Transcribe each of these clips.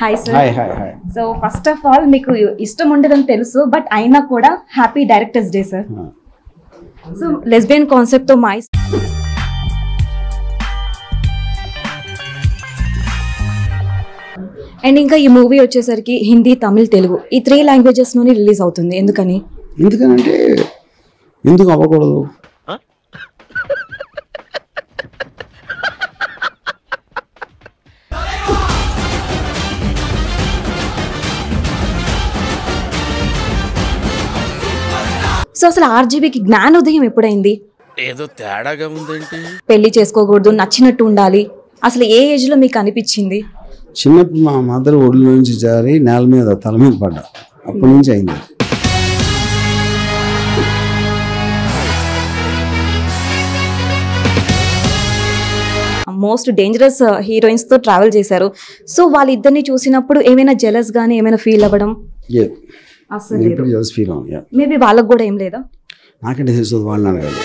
Hi sir. Hi hi hi. So first of all మీకు ఇష్టం ఉండదని తెలుసు, బట్ అయినా కూడా happy directors day sir. So lesbian concept తో మై అండ్ ఇంకా ఈ మూవీ వచ్చేసరికి హిందీ, తమిళ్, తెలుగు ఈ 3 లాంగ్వేజెస్ లోనే రిలీజ్ అవుతుంది. ఎందుకంటే ఎందుకు అవ్వకూడదు? సో అసలు ఆర్జీబీకి జ్ఞానోదయం ఎప్పుడైంది? ఏదో తేడాగా ఉందేంటి? పెళ్లి చేసుకోకూడదు, నచ్చినట్టు ఉండాలి, అసలు ఏ ఏజ్ లో మీకు అనిపించింది? చిన్నప్పుడు మా మదర్ ఒళ్ళు నుంచి జారి నేల మీద తల మీద పడ్డా, అప్పటి నుంచి అయింది. మోస్ట్ డేంజరస్ హీరోయిన్స్ తో ట్రావెల్ చేశారు. సో వాళ్ళిద్దరిని చూసినప్పుడు ఏమైనా జెలస్ గానీ ఏమైనా ఫీల్ అవ్వడం? మేబీ వాళ్ళకు కూడా ఏం లేదా? నాకంటే తెలుస్తుంది వాళ్ళని కాదు.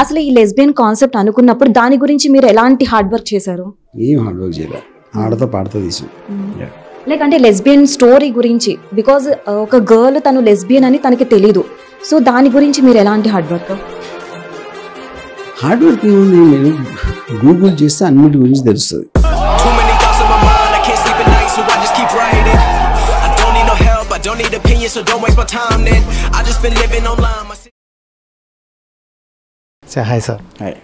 అసలు ఈ లెస్బియన్ కాన్సెప్ట్ అనుకున్నప్పుడు దాని గురించి మీరు ఎలాంటి హార్డ్ వర్క్ చేశారు? ఏం హార్డ్ వర్క్ చేయలేదు, ఆడతో పాడతా తీసాం. లైక్ అంటే లెస్బియన్ స్టోరీ గురించి, బికాజ్ ఒక గర్ల్ తను లెస్బియన్ అని తనకి తెలీదు. సో దాని గురించి మీరు ఎలాంటి హార్డ్ వర్క్? హార్డ్ వర్క్ ఏముంది, మీరు గూగుల్ చేస్తే అన్నిటి గురించి తెలుస్తుంది. Hi sir. హాయ్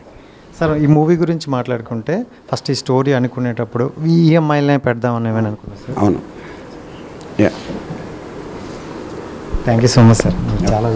సార్, ఈ మూవీ గురించి మాట్లాడుకుంటే ఫస్ట్ ఈ స్టోరీ అనుకునేటప్పుడు ఈఎంఐలనే పెడదామని ఏమైనా అనుకున్నాను సార్? అవును. Thank you so much sir. చాలా